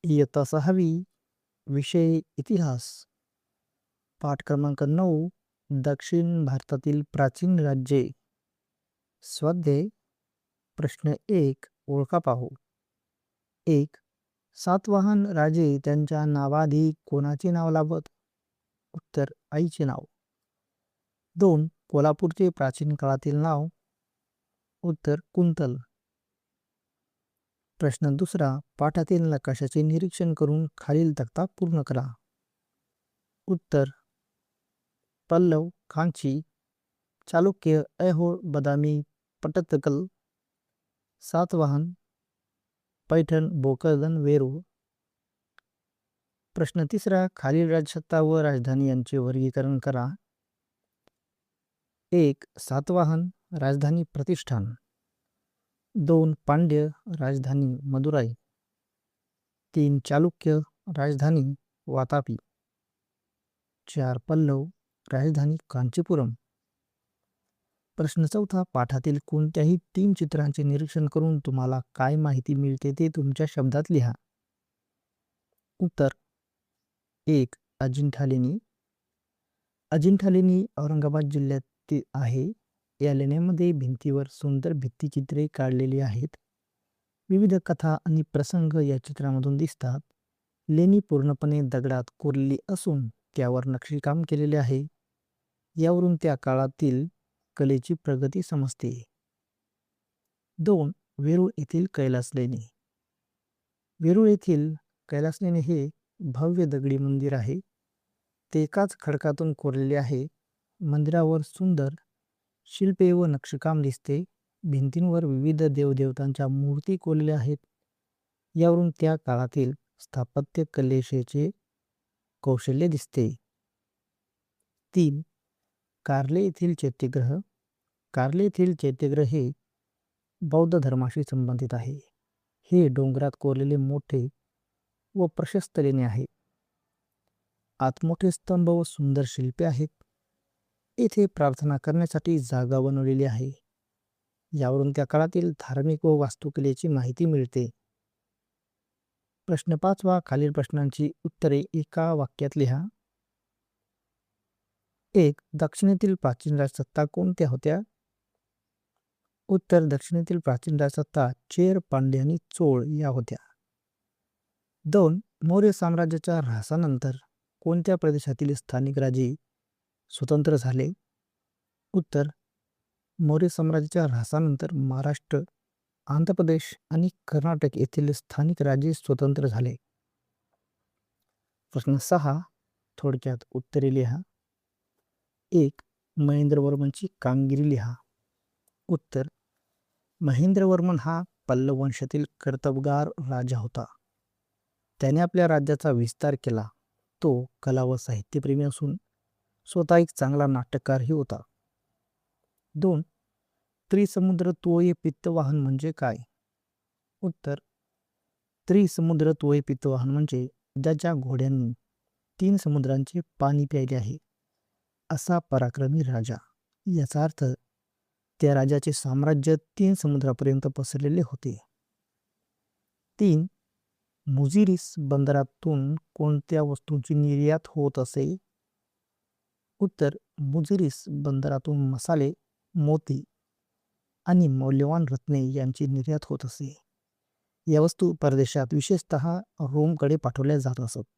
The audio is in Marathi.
इयत्ता 6वी विषय इतिहास पाठ क्रमांक 9 दक्षिण भारतातील प्राचीन राज्ये स्वाध्याय प्रश्न 1 ओळखा पाहू 1 सातवाहन राजे त्यांच्या नावाआधी कोणाचे नाव लावत उत्तर आईचे नाव 2 कोल्हापूरचे प्राचीन काळातील नाव उत्तर कुंतल प्रश्न दुसरा पाठातील नकाशाचे निरीक्षण करून खालील तक्ता पूर्ण करा उत्तर पल्लव कांची चालुक्य ऐहोळ बदामी पट्टदकल सातवाहन पैठण भोकरदन वेरूळ प्रश्न तिसरा खालील राजसत्ता व राजधानी यांचे वर्गीकरण करा 1 सातवाहन राजधानी प्रतिष्ठान 2 पांड्य राजधानी मदुराई 3 चालुक्य राजधानी वातापी 4 पल्लव राजधानी कांचीपुरम प्रश्न चौथा पाठातील कोणत्याही 3 चित्रांचे निरीक्षण करून तुम्हाला काय माहिती मिळते ते तुमच्या शब्दात लिहा उत्तर 1 अजिंठा लेणी अजिंठा लेणी औरंगाबाद जिल्ह्यात आहे या लेण्यांमध्ये भिंतीवर सुंदर भित्तिचित्रे काढलेली आहेत विविध कथा आणि प्रसंग या चित्रामधून दिसतात लेणी पूर्णपणे दगडात कोरलेली असून त्यावर नक्षीकाम केलेले आहे यावरून त्या काळातील कलेची प्रगती समजते 2 वेरूळ येथील कैलास लेणी वेरूळ येथील कैलास लेणी हे भव्य दगडी मंदिर आहे ते एकाच खडकातून कोरलेले आहे मंदिरावर सुंदर शिल्पे व नक्षीकाम दिसते भिंतींवर विविध देवदेवतांच्या मूर्ती कोरलेल्या आहेत यावरून त्या काळातील स्थापत्य कलेचे कौशल्य दिसते 3 कार्ले येथील चैत्यग्रह कार्ले येथील चैत्यग्रह हे बौद्ध धर्माशी संबंधित आहे हे डोंगरात कोरलेले मोठे व प्रशस्त लेणे आहे आत मोठे स्तंभ व सुंदर शिल्पे आहेत येथे प्रार्थना करण्यासाठी जागा बनवलेली आहे यावरून त्या काळातील धार्मिक व वास्तुकलेची माहिती मिळते प्रश्न 5 खालील प्रश्नांची उत्तरे एका वाक्यात लिहा 1 दक्षिणेतील प्राचीन राजसत्ता कोणत्या होत्या उत्तर दक्षिणेतील प्राचीन राजसत्ता चेर पांड्य आणि चोळ या होत्या 2 मौर्य साम्राज्याच्या ऱ्हासानंतर कोणत्या प्रदेशातील स्थानिक राजे स्वतंत्र झाले उत्तर मौर्य साम्राज्याच्या ऱ्हासानंतर महाराष्ट्र आंध्र प्रदेश आणि कर्नाटक येथील स्थानिक राजे स्वतंत्र झाले प्रश्न 6 थोडक्यात उत्तरे लिहा 1 महेंद्रवर्मनची कामगिरी लिहा उत्तर महेंद्रवर्मन हा पल्लव वंशातील कर्तबगार राजा होता त्याने आपल्या राज्याचा विस्तार केला तो कला व साहित्यप्रेमी असून स्वतः एक चांगला नाटककारही होता 2 त्रिसमुद्र तोये पित्तवाहन म्हणजे काय उत्तर त्रिसमुद्र तोये पित्तवाहन म्हणजे ज्याच्या घोड्यांनी 3 समुद्रांचे पाणी प्यायले आहे असा पराक्रमी राजा याचा अर्थ त्या राजाचे साम्राज्य 3 समुद्रापर्यंत पसरलेले होते 3 मुजिरीस बंदरातून कोणत्या वस्तूंची निर्यात होत असे उत्तर मुजिरीस बंदरातून मसाले मोती आणि मौल्यवान रत्ने यांची निर्यात होत असे या वस्तू परदेशात विशेषतः रोमकडे पाठवल्या जात असत